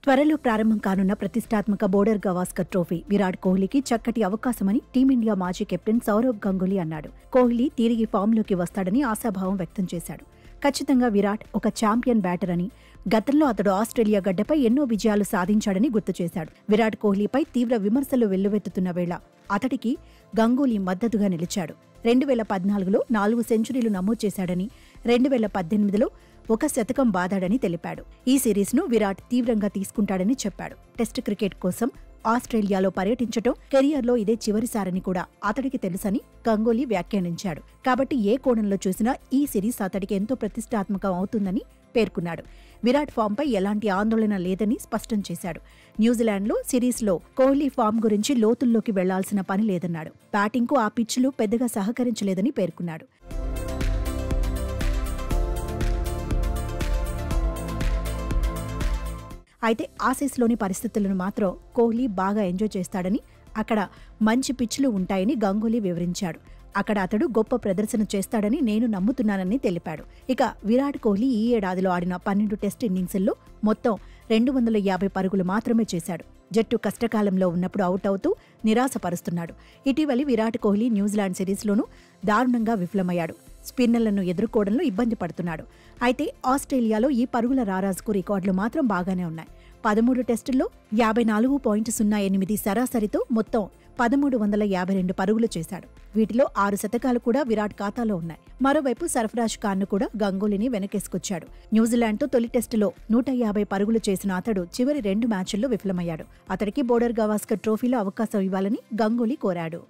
త్వరలో ప్రారంభం కానున్న ప్రతిష్టాత్మక బోర్డర్ గవాస్కర్ ట్రోఫీ విరాట్ కోహ్లీకి చక్కటి అవకాశమని టీమిండియా మాజీ కెప్టెన్ సౌరవ్ గంగూలీ అన్నాడు. కోహ్లీ తిరిగి ఫామ్లోకి వస్తాడని ఆశాభావం వ్యక్తం చేశాడు. ఖచ్చితంగా విరాట్ ఒక ఛాంపియన్ బ్యాటర్ అని, గతంలో అతడు ఆస్ట్రేలియా గడ్డపై ఎన్నో విజయాలు సాధించాడని గుర్తు చేశాడు. విరాట్ కోహ్లీపై తీవ్ర విమర్శలు వెల్లువెత్తుతున్న వేళ అతడికి గంగూలీ మద్దతుగా నిలిచాడు. 2014లో 4 సెంచరీలు నమోదు చేశాడని, 2018లో 1 శతకం బాదాడని తెలిపాడు. ఈ సిరీస్ను విరాట్ తీవ్రంగా తీసుకుంటాడని చెప్పాడు. టెస్ట్ క్రికెట్ కోసం ఆస్ట్రేలియాలో పర్యటించటం కెరియర్లో ఇదే చివరిసారని కూడా అతడికి తెలుసని గంగూలీ వ్యాఖ్యానించాడు. కాబట్టి ఏ కోణంలో చూసినా ఈ సిరీస్ అతడికి ఎంతో ప్రతిష్టాత్మకం అవుతుందని పేర్కొన్నాడు. విరాట్ ఫామ్పై ఎలాంటి ఆందోళన లేదని స్పష్టం చేశాడు. న్యూజిలాండ్లో సిరీస్లో కోహ్లీ ఫామ్ గురించి లోతుల్లోకి వెళ్లాల్సిన పని లేదన్నాడు. బ్యాటింగ్కు ఆ పిచ్లు పెద్దగా సహకరించలేదని పేర్కొన్నాడు. అయితే ఆసీస్లోని పరిస్థితులను మాత్రం కోహ్లీ బాగా ఎంజాయ్ చేస్తాడని, అక్కడ మంచి పిచ్లు ఉంటాయని గంగూలీ వివరించాడు. అక్కడ అతడు గొప్ప ప్రదర్శన చేస్తాడని నేను నమ్ముతున్నానని తెలిపాడు. ఇక విరాట్ కోహ్లీ ఈ ఏడాదిలో ఆడిన 12 టెస్ట్ ఇన్నింగ్స్ల్లో మొత్తం 250 పరుగులు మాత్రమే చేశాడు. జట్టు కష్టకాలంలో ఉన్నప్పుడు అవుట్ అవుతూ నిరాశపరుస్తున్నాడు. ఇటీవలి విరాట్ కోహ్లీ న్యూజిలాండ్ సిరీస్లోనూ దారుణంగా విఫలమయ్యాడు. స్పిన్నర్లను ఎదుర్కోవడంలో ఇబ్బంది పడుతున్నాడు. అయితే ఆస్ట్రేలియాలో ఈ పరుగుల రారాజుకు రికార్డులు మాత్రం బాగానే ఉన్నాయి. 13 టెస్టుల్లో 54.08 సరాసరితో మొత్తం 1352 పరుగులు చేశాడు. వీటిలో 6 శతకాలు కూడా విరాట్ ఖాతాలో ఉన్నాయి. మరోవైపు సర్ఫరాజ్ ఖాన్ను కూడా గంగూలీని వెనకేసుకొచ్చాడు. న్యూజిలాండ్తో తొలి టెస్టులో 150 పరుగులు చేసిన అతడు చివరి 2 మ్యాచ్ల్లో విఫలమయ్యాడు. అతడికి బోర్డర్ గవాస్కర్ ట్రోఫీలో అవకాశం ఇవ్వాలని గంగూలీ కోరాడు.